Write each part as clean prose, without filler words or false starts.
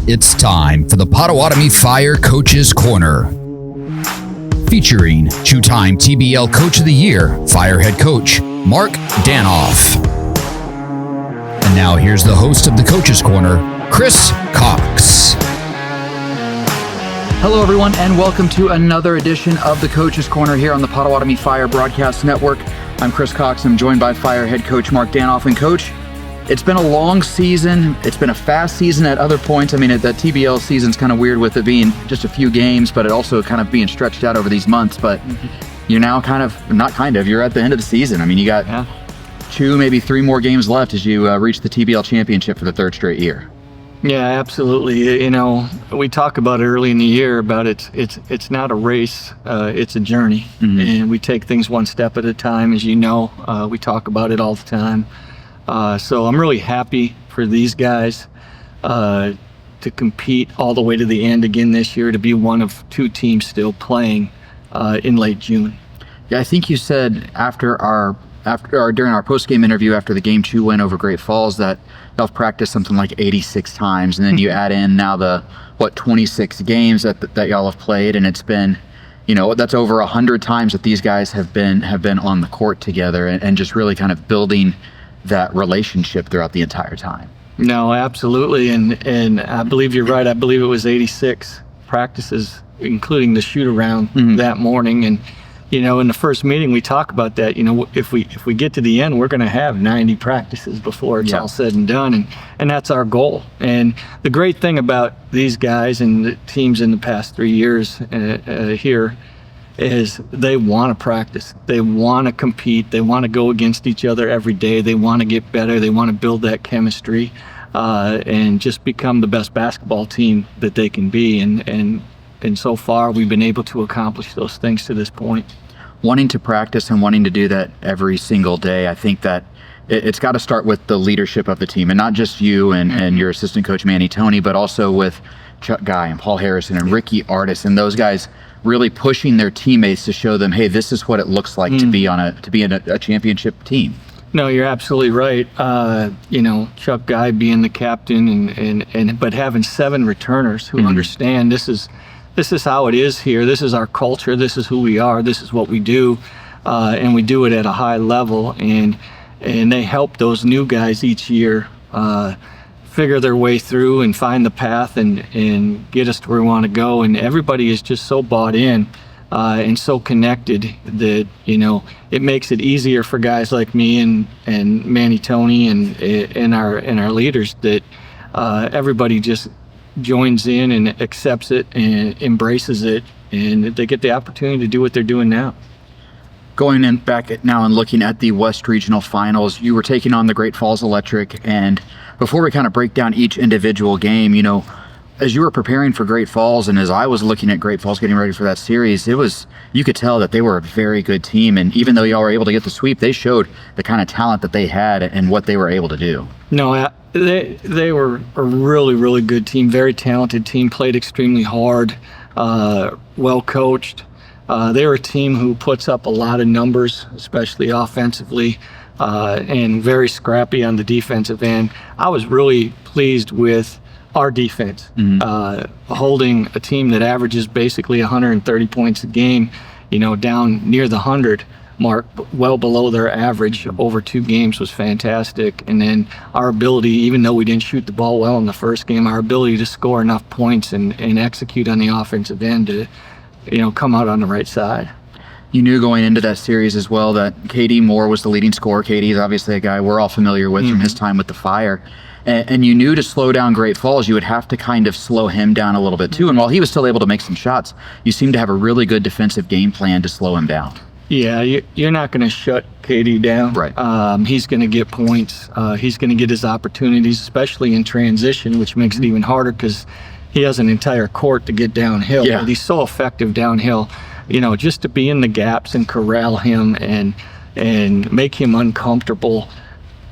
It's time for the Potawatomi Fire Coaches Corner. Featuring two-time TBL Coach of the Year, Fire Head Coach Mark Danoff. And now here's the host of the Coaches Corner, Chris Cox. Hello, everyone, and welcome to another edition of the Coaches Corner here on the Potawatomi Fire Broadcast Network. I'm Chris Cox. I'm joined by Fire Head Coach Mark Danoff. And Coach, it's been a long season. It's been a fast season at other points. I mean, the TBL season's kind of weird with it being just a few games, but it also kind of being stretched out over these months. But you're now you're at the end of the season. I mean, you got 2, maybe 3 more games left as you reach the TBL championship for the 3rd straight year. Yeah, absolutely. You know, we talk about it early in the year about it's not a race, it's a journey. And we take things one step at a time, as you know. We talk about it all the time. So I'm really happy for these guys to compete all the way to the end again this year, to be one of 2 teams still playing in late June. Yeah, I think you said during our post-game interview after the Game 2 win over Great Falls that y'all have practiced something like 86 times, and then you add in now the 26 games that y'all have played, and it's been, that's over 100 times that these guys have been on the court together, and just really kind of building that relationship throughout the entire time. No, absolutely, and I believe you're right. I believe it was 86 practices, including the shoot around that morning. And in the first meeting we talk about that. If we get to the end, we're going to have 90 practices before it's all said and done, and that's our goal. And the great thing about these guys and the teams in the past 3 years here is they want to practice. They want to compete. They want to go against each other every day. They want to get better. They want to build that chemistry and just become the best basketball team that they can be. And so far, we've been able to accomplish those things to this point. Wanting to practice and wanting to do that every single day, I think that it's got to start with the leadership of the team, and not just you and your assistant coach, Manny Tony, but also with Chuck Guy and Paul Harrison and Ricky Artis, and those guys really pushing their teammates to show them, hey, this is what it looks like to be in a championship team. No, you're absolutely right. Chuck Guy being the captain but having 7 returners who understand this is how it is here. This is our culture. This is who we are. This is what we do, and we do it at a high level. And they help those new guys each year figure their way through and find the path and get us to where we want to go. And everybody is just so bought in and so connected that it makes it easier for guys like me and Manny Tony and our leaders that everybody just joins in and accepts it and embraces it, and they get the opportunity to do what they're doing now. Going in back now and looking at the West Regional Finals, you were taking on the Great Falls Electric, and before we kind of break down each individual game, as you were preparing for Great Falls and as I was looking at Great Falls getting ready for that series, you could tell that they were a very good team, and even though y'all were able to get the sweep, they showed the kind of talent that they had and what they were able to do. No, they were a really, really good team, very talented team, played extremely hard, well coached. They were a team who puts up a lot of numbers, especially offensively, and very scrappy on the defensive end. I was really pleased with our defense, holding a team that averages basically 130 points a game, down near the 100 mark, well below their average over 2 games was fantastic. And then our ability, even though we didn't shoot the ball well in the first game, our ability to score enough points and execute on the offensive end to come out on the right side. You knew going into that series as well that KD Moore was the leading scorer. KD is obviously a guy we're all familiar with from his time with the Fire. And you knew to slow down Great Falls, you would have to kind of slow him down a little bit too. And while he was still able to make some shots, you seemed to have a really good defensive game plan to slow him down. Yeah, you're not going to shut KD down. Right. He's going to get points. He's going to get his opportunities, especially in transition, which makes it even harder because he has an entire court to get downhill. Yeah. But he's so effective downhill. Just to be in the gaps and corral him and make him uncomfortable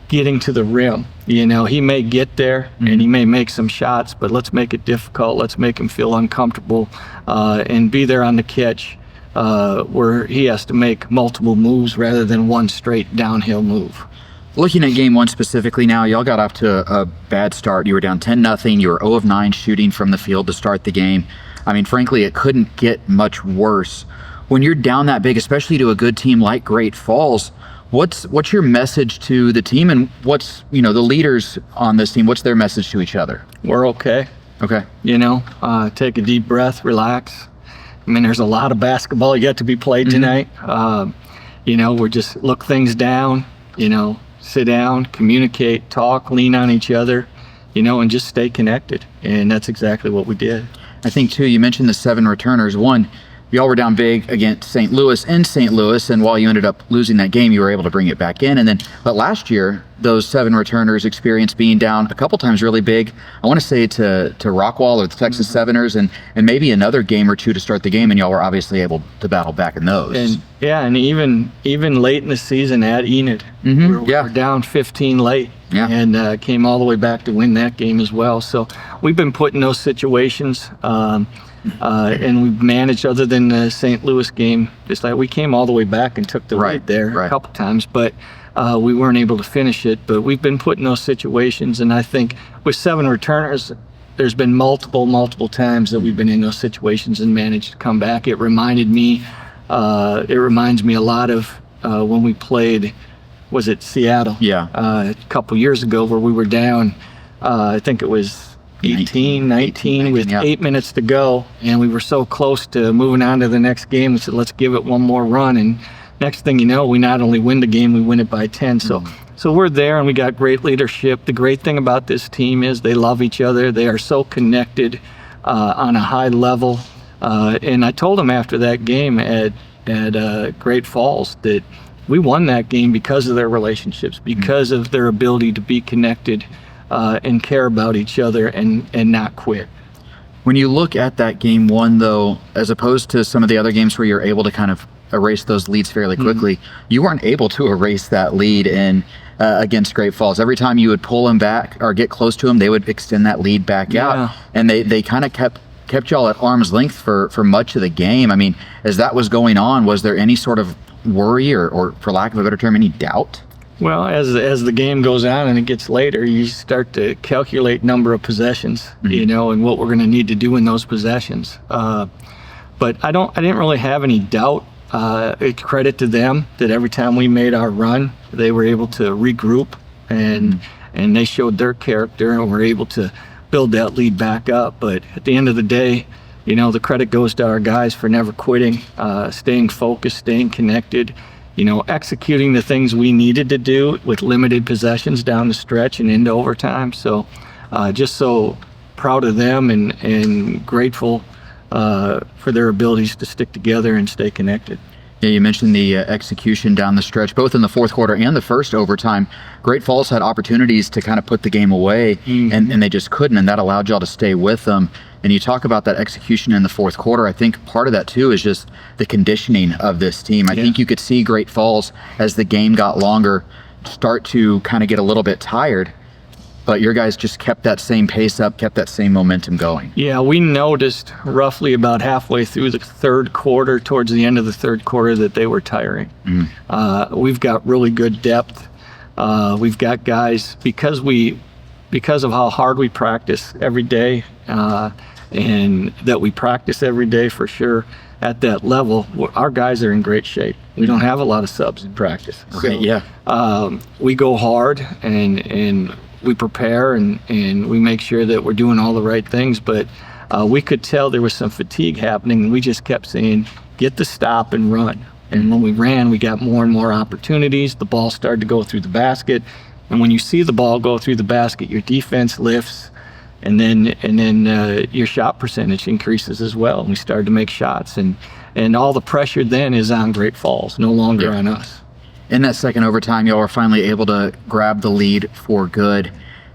getting to the rim. He may get there and he may make some shots, but let's make it difficult. Let's make him feel uncomfortable and be there on the catch where he has to make multiple moves rather than one straight downhill move. Looking at game one specifically now, y'all got off to a bad start. You were down 10-0. You were 0 of 9 shooting from the field to start the game. I mean, frankly, it couldn't get much worse. When you're down that big, especially to a good team like Great Falls, what's your message to the team, and what's, the leaders on this team, what's their message to each other? We're okay. Okay. Take a deep breath, relax. I mean, there's a lot of basketball yet to be played tonight. We're just look things down, sit down, communicate, talk, lean on each other, and just stay connected. And that's exactly what we did. I think, too, you mentioned the 7 returners. One, y'all were down big against St. Louis in St. Louis, and while you ended up losing that game, you were able to bring it back in. But last year, those 7 returners experienced being down a couple times really big. I want to say to Rockwall or the Texas Seveners, and maybe another game or two to start the game, and y'all were obviously able to battle back in those. And even late in the season at Enid, we were down 15 late. Yeah. And came all the way back to win that game as well. So we've been put in those situations, and we've managed, other than the St. Louis game, just like we came all the way back and took the lead there a couple times, but we weren't able to finish it. But we've been put in those situations, and I think with 7 returners, there's been multiple times that we've been in those situations and managed to come back. It reminds me a lot of when we played, was it Seattle? Yeah. A couple years ago, where we were down, I think it was 19 with 8 minutes to go, and we were so close to moving on to the next game. We said, let's give it one more run, and next thing you know, we not only win the game, we win it by 10. So we're there, and we got great leadership. The great thing about this team is they love each other. They are so connected on a high level. And I told them after that game at Great Falls that we won that game because of their relationships, because of their ability to be connected and care about each other and not quit. When you look at that game one, though, as opposed to some of the other games where you're able to kind of erase those leads fairly quickly, you weren't able to erase that lead against Great Falls. Every time you would pull them back or get close to them, they would extend that lead back out. And they kind of kept y'all at arm's length for much of the game. I mean, as that was going on, was there any sort of worry or for lack of a better term, any doubt? Well, as the game goes on and it gets later, you start to calculate number of possessions, and what we're going to need to do in those possessions. But I didn't really have any doubt. Credit to them that every time we made our run, they were able to regroup and they showed their character and were able to build that lead back up. But at the end of the day, the credit goes to our guys for never quitting, staying focused, staying connected, executing the things we needed to do with limited possessions down the stretch and into overtime. So just so proud of them and grateful for their abilities to stick together and stay connected. Yeah, you mentioned the execution down the stretch, both in the fourth quarter and the first overtime. Great Falls had opportunities to kind of put the game away, and they just couldn't, and that allowed y'all to stay with them. And you talk about that execution in the fourth quarter. I think part of that, too, is just the conditioning of this team. I think you could see Great Falls, as the game got longer, start to kind of get a little bit tired. But your guys just kept that same pace up, kept that same momentum going. Yeah, we noticed roughly about halfway through the third quarter, towards the end of the third quarter, that they were tiring. We've got really good depth. We've got guys, because of how hard we practice every day, and that we practice every day for sure at that level, our guys are in great shape. We don't have a lot of subs in practice. So, we go hard and we prepare and we make sure that we're doing all the right things, but we could tell there was some fatigue happening, and we just kept saying, get the stop and run. And when we ran, we got more and more opportunities. The ball started to go through the basket, and when you see the ball go through the basket, your defense lifts, and then your shot percentage increases as well. And we started to make shots, and all the pressure then is on Great Falls, no longer on us. In that second overtime, y'all were finally able to grab the lead for good.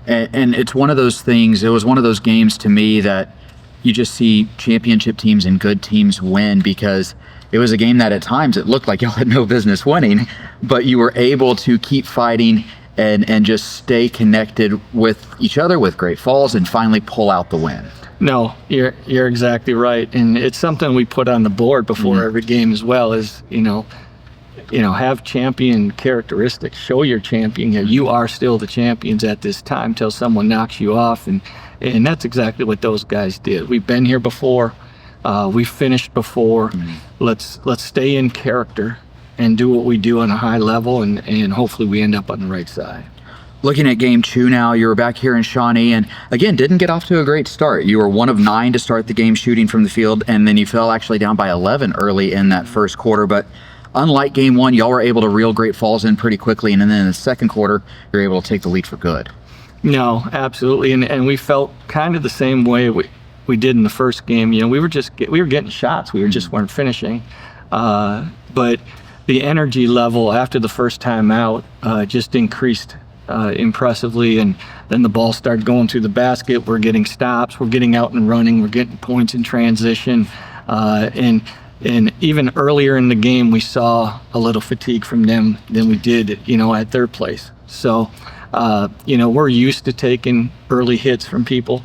And it's one of those things, it was one of those games to me that you just see championship teams and good teams win, because it was a game that at times it looked like y'all had no business winning, but you were able to keep fighting and just stay connected with each other, with Great Falls, and finally pull out the win. No, you're exactly right. And it's something we put on the board before every game as well, is, have champion characteristics. Show your champion. You are still the champions at this time till someone knocks you off, and that's exactly what those guys did. We've been here before. We've finished before. Let's stay in character and do what we do on a high level, and hopefully we end up on the right side. Looking at game 2 now, you were back here in Shawnee, and again, didn't get off to a great start. You were 1 of 9 to start the game shooting from the field, and then you fell actually down by 11 early in that first quarter. But unlike game 1, y'all were able to reel Great Falls in pretty quickly, and then in the second quarter, you're able to take the lead for good. No, absolutely, and we felt kind of the same way we did in the first game. We were getting shots, we just weren't finishing. But the energy level after the first time out just increased impressively, and then the ball started going through the basket. We're getting stops, we're getting out and running, we're getting points in transition, and even earlier in the game we saw a little fatigue from them than we did at third place. So we're used to taking early hits from people,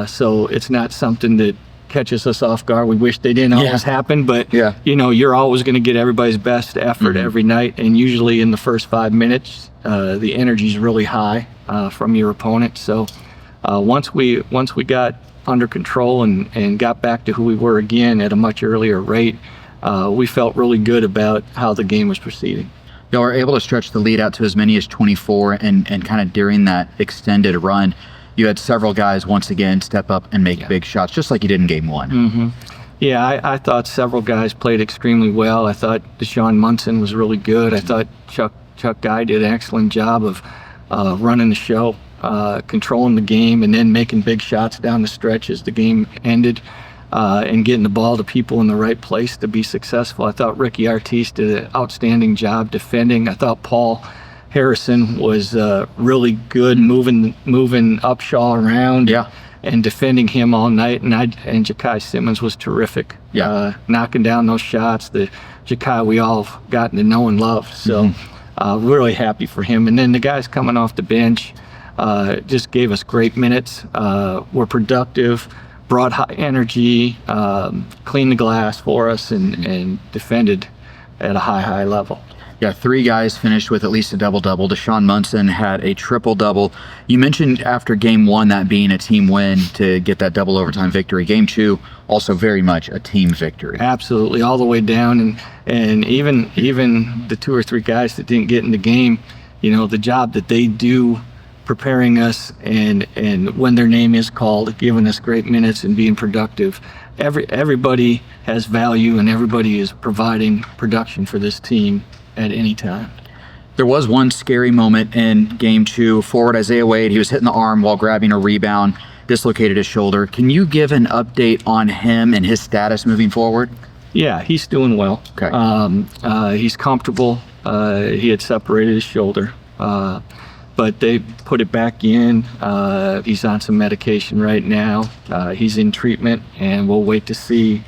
so it's not something that catches us off guard. We wish they didn't always happen, but you're always going to get everybody's best effort every night, and usually in the first 5 minutes the energy is really high from your opponent. So once we got under control and got back to who we were again at a much earlier rate, we felt really good about how the game was proceeding. Y'all were able to stretch the lead out to as many as 24, and kind of during that extended run, you had several guys once again step up and make big shots, just like you did in game 1. Yeah, I thought several guys played extremely well. I thought Deshaun Munson was really good. I thought Chuck Guy did an excellent job of running the show, controlling the game, and then making big shots down the stretch as the game ended, and getting the ball to people in the right place to be successful. I thought Ricky Artis did an outstanding job defending. I thought Paul Harrison was really good moving Upshaw around and defending him all night, and Ja'Kai Simmons was terrific, knocking down those shots. The Ja'Kai we all have gotten to know and love, so really happy for him. And then the guys coming off the bench just gave us great minutes, were productive, brought high energy, cleaned the glass for us, and defended at a high level. Yeah, 3 guys finished with at least a double-double. Deshaun Munson had a triple-double. You mentioned after game 1 that being a team win to get that double overtime victory. Game 2, also very much a team victory. Absolutely, all the way down, and even the 2 or 3 guys that didn't get in the game, the job that they do preparing us and when their name is called, giving us great minutes and being productive. Everybody has value, and everybody is providing production for this team at any time. There was one scary moment in game 2. Forward Isaiah Wade, he was hitting the arm while grabbing a rebound, dislocated his shoulder. Can you give an update on him and his status moving forward? Yeah, he's doing well. Okay. He's comfortable. He had separated his shoulder, but they put it back in. He's on some medication right now. He's in treatment, and we'll wait to see,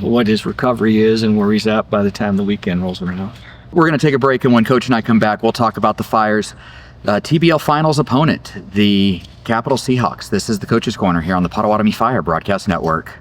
what his recovery is and where he's at by the time the weekend rolls around. We're going to take a break, and when Coach and I come back, we'll talk about the Fire's TBL Finals opponent, the Capital Seahawks. This is the Coach's Corner here on the Potawatomi Fire Broadcast Network.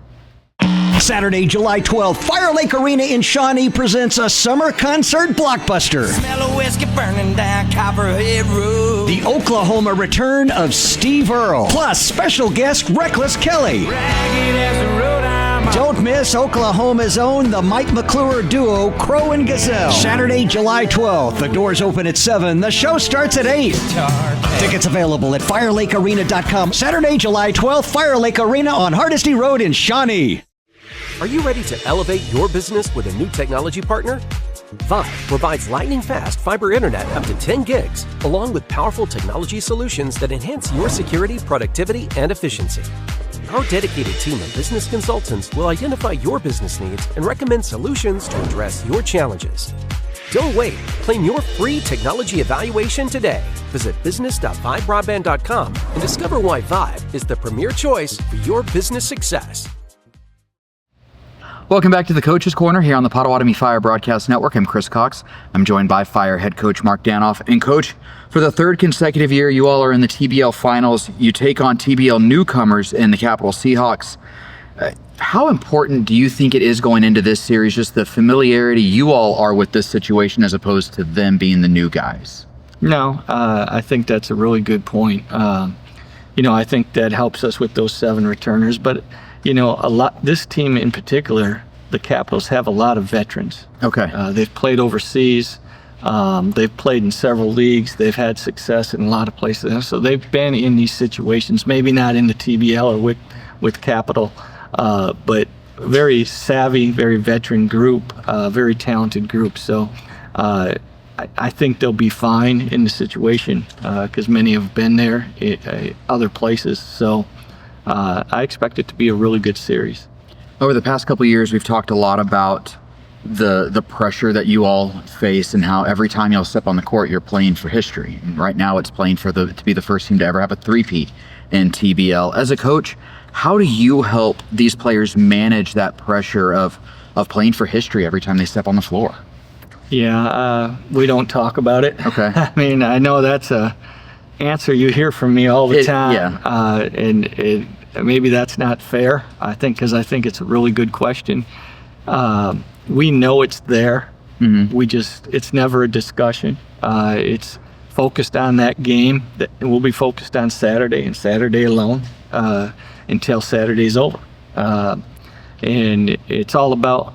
Saturday, July 12th, Fire Lake Arena in Shawnee presents a summer concert blockbuster. Smell of whiskey burning down Copperhead Road. The Oklahoma return of Steve Earle, plus special guest Reckless Kelly. Ragged as the road I'm on. Don't miss Oklahoma's own the Mike McClure duo, Crow and Gazelle. Saturday, July 12th. The doors open at 7. The show starts at 8. Tickets available at FireLakeArena.com. Saturday, July 12th, Fire Lake Arena on Hardesty Road in Shawnee. Are you ready to elevate your business with a new technology partner? Vive provides lightning-fast fiber internet up to 10 gigs, along with powerful technology solutions that enhance your security, productivity, and efficiency. Our dedicated team of business consultants will identify your business needs and recommend solutions to address your challenges. Don't wait. Claim your free technology evaluation today. Visit business.vivebroadband.com and discover why Vive is the premier choice for your business success. Welcome back to the Coach's Corner here on the Potawatomi Fire Broadcast Network. I'm Chris Cox. I'm joined by Fire head coach Mark Danoff. And Coach, for the 3rd consecutive year, you all are in the TBL Finals. You take on TBL newcomers in the Capital Seahawks. How important do you think it is going into this series, just the familiarity you all are with this situation as opposed to them being the new guys? No, I think that's a really good point. I think that helps us with those 7 returners. But, this team in particular, the Capitals, have a lot of veterans. Okay. They've played overseas. They've played in several leagues. They've had success in a lot of places. So they've been in these situations, maybe not in the TBL or with Capital, but very savvy, very veteran group, very talented group. So I think they'll be fine in the situation because many have been there other places. So I expect it to be a really good series. Over the past couple of years, we've talked a lot about the pressure that you all face and how every time y'all step on the court, you're playing for history. And right now, it's playing to be the first team to ever have a three-peat in TBL. As a coach, how do you help these players manage that pressure of playing for history every time they step on the floor? Yeah, we don't talk about it. Okay. I mean, I know that's a answer you hear from me all the time. Yeah. And maybe that's not fair. I think it's a really good question. We know it's there. Mm-hmm. It's never a discussion. It's focused on that game. We'll be focused on Saturday and Saturday alone until Saturday's over. And it's all about,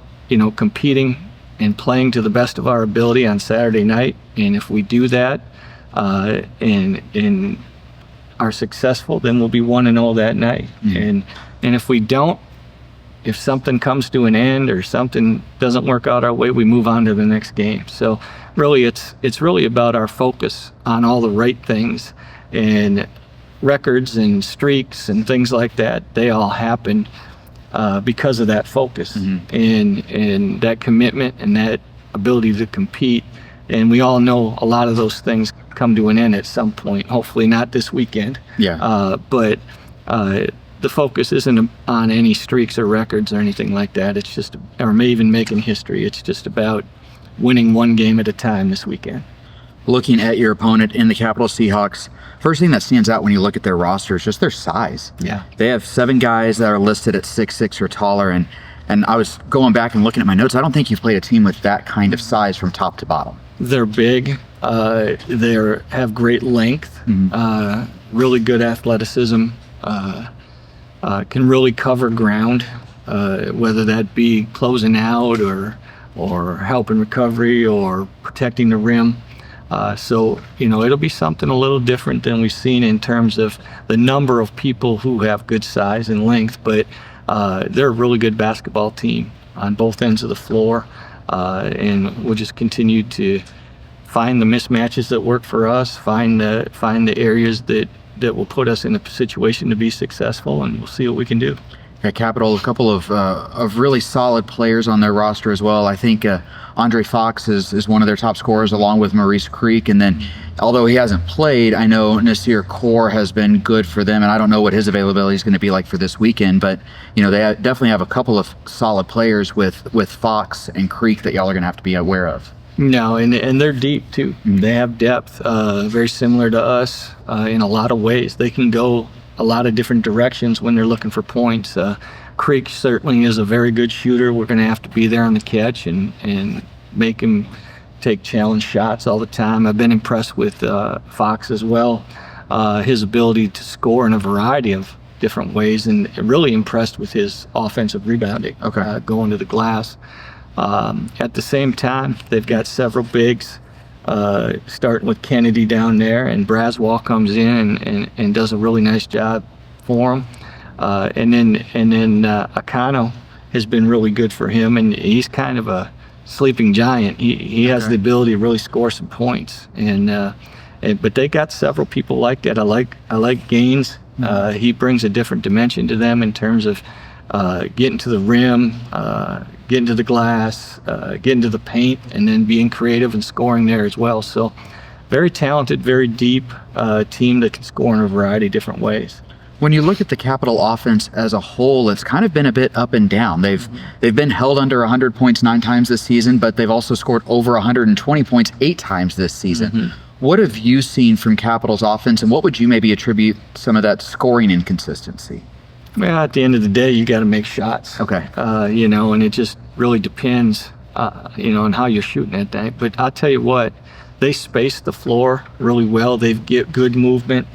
competing and playing to the best of our ability on Saturday night. And if we do that and are successful, then we'll be 1-0 that night. Mm-hmm. And if we don't, if something comes to an end or something doesn't work out our way, we move on to the next game. So really it's really about our focus on all the right things, and records and streaks and things like that. They all happen because of that focus. Mm-hmm. and that commitment and that ability to compete. And we all know a lot of those things come to an end at some point, hopefully not this weekend. Yeah. But the focus isn't on any streaks or records or anything like that. It's just, or maybe even making history. It's just about winning one game at a time this weekend. Looking at your opponent in the Capital Seahawks, first thing that stands out when you look at their roster is just their size. Yeah. They have 7 guys that are listed at 6'6" or taller, and I was going back and looking at my notes. I don't think you've played a team with that kind of size from top to bottom. They're big. They have great length, mm-hmm. Really good athleticism, can really cover ground, whether that be closing out or helping recovery or protecting the rim. So, it'll be something a little different than we've seen in terms of the number of people who have good size and length, but they're a really good basketball team on both ends of the floor. And we'll just continue to find the mismatches that work for us, find the areas that will put us in a situation to be successful, and we'll see what we can do. At Capital, a couple of really solid players on their roster as well. I think Andre Fox is one of their top scorers, along with Maurice Creek. And then, although he hasn't played, I know Nasir Kaur has been good for them, and I don't know what his availability is going to be like for this weekend. But they definitely have a couple of solid players with Fox and Creek that y'all are going to have to be aware of. No, and they're deep too. Mm-hmm. They have depth, very similar to us in a lot of ways. They can go a lot of different directions when they're looking for points. Creek certainly is a very good shooter. We're going to have to be there on the catch and make him take challenge shots all the time. I've been impressed with Fox as well. His ability to score in a variety of different ways, and really impressed with his offensive rebounding, going to the glass. At the same time, they've got several bigs, starting with Kennedy down there, and Braswell comes in and does a really nice job for him. And then Akano has been really good for him, and he's kind of a sleeping giant. He has the ability to really score some points, but they got several people like that. I like Gaines. He brings a different dimension to them in terms of getting to the rim, getting to the glass, getting to the paint, and then being creative and scoring there as well. So very talented, very deep team that can score in a variety of different ways. When you look at the Capital offense as a whole, it's kind of been a bit up and down. They've been held under 100 points 9 times this season, but they've also scored over 120 points 8 times this season. Mm-hmm. What have you seen from Capital's offense, and what would you maybe attribute some of that scoring inconsistency? Well, at the end of the day, you got to make shots. Okay. And it just really depends, on how you're shooting that day. But I'll tell you what, they space the floor really well. They get good movement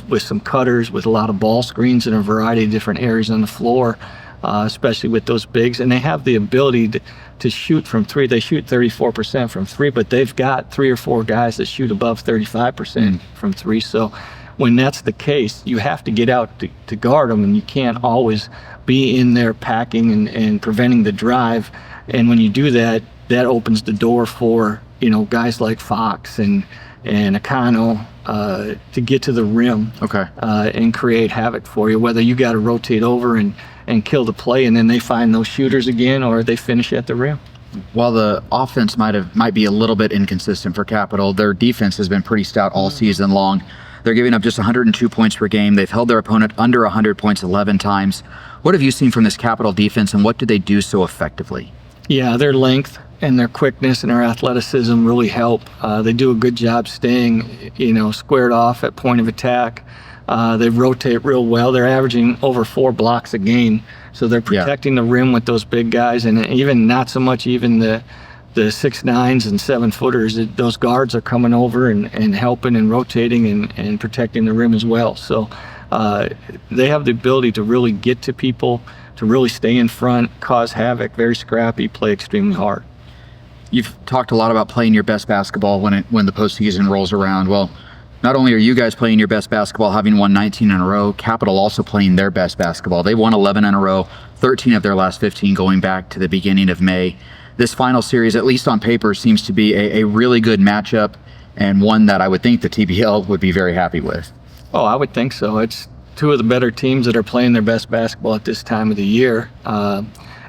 with some cutters, with a lot of ball screens in a variety of different areas on the floor, especially with those bigs. And they have the ability to shoot from three. They shoot 34% from three, but they've got 3 or 4 guys that shoot above 35% from three. So when that's the case, you have to get out to guard them, and you can't always be in there packing and preventing the drive. And when you do that, that opens the door for guys like Fox and Akano to get to the rim, and create havoc for you. Whether you got to rotate over and kill the play, and then they find those shooters again, or they finish at the rim. While the offense might be a little bit inconsistent for Capital, their defense has been pretty stout all season long. They're giving up just 102 points per game. They've held their opponent under 100 points 11 times. What have you seen from this Capital defense, and what do they do so effectively? Yeah, their length and their quickness and their athleticism really help. They do a good job staying, squared off at point of attack. They rotate real well. They're averaging over 4 blocks a game, so they're protecting the rim with those big guys, and even not so much even the 6'9" and 7-footers. Those guards are coming over and helping and rotating and protecting the rim as well. So they have the ability to really get to people, to really stay in front, cause havoc, very scrappy, play extremely hard. You've talked a lot about playing your best basketball when the postseason rolls around. Well, not only are you guys playing your best basketball, having won 19 in a row, Capital also playing their best basketball. They won 11 in a row, 13 of their last 15 going back to the beginning of May. This final series, at least on paper, seems to be a really good matchup, and one that I would think the TBL would be very happy with. Oh, I would think so. It's 2 of the better teams that are playing their best basketball at this time of the year.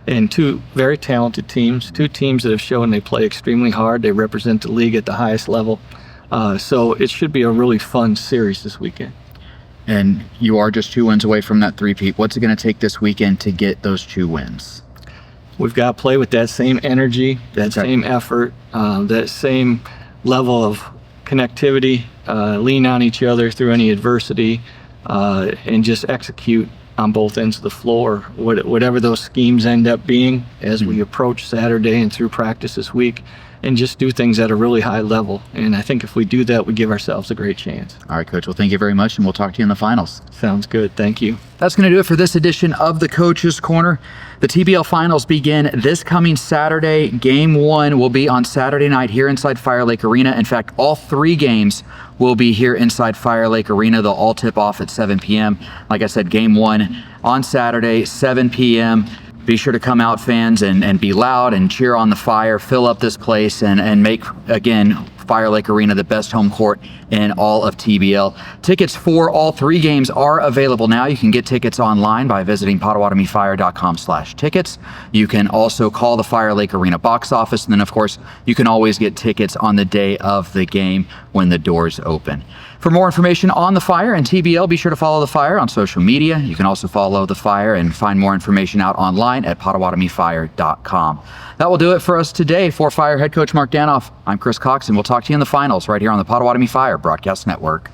And 2 very talented teams, 2 teams that have shown they play extremely hard. They represent the league at the highest level. So it should be a really fun series this weekend. And you are just 2 wins away from that three-peat. What's it going to take this weekend to get those 2 wins? We've got to play with that same energy, that same effort, that same level of connectivity, lean on each other through any adversity, and just execute on both ends of the floor, whatever those schemes end up being as we approach Saturday and through practice this week, and just do things at a really high level. And I think if we do that, we give ourselves a great chance. All right, Coach. Well, thank you very much, and we'll talk to you in the finals. Sounds good. Thank you. That's going to do it for this edition of the Coach's Corner. The TBL Finals begin this coming Saturday. Game 1 will be on Saturday night here inside Fire Lake Arena. In fact, all 3 games will be here inside Fire Lake Arena. They'll all tip off at 7 p.m. Like I said, Game 1 on Saturday, 7 p.m. Be sure to come out, fans, and be loud and cheer on the Fire, fill up this place, and make, again, Fire Lake Arena the best home court in all of TBL. Tickets for all 3 games are available now. You can get tickets online by visiting PotawatomiFire.com/tickets. You can also call the Fire Lake Arena box office, and then, of course, you can always get tickets on the day of the game when the doors open. For more information on the Fire and TBL, be sure to follow the Fire on social media. You can also follow the Fire and find more information out online at PotawatomiFire.com. That will do it for us today. For Fire head coach Mark Danoff, I'm Chris Cox, and we'll talk to you in the finals right here on the Potawatomi Fire Broadcast Network.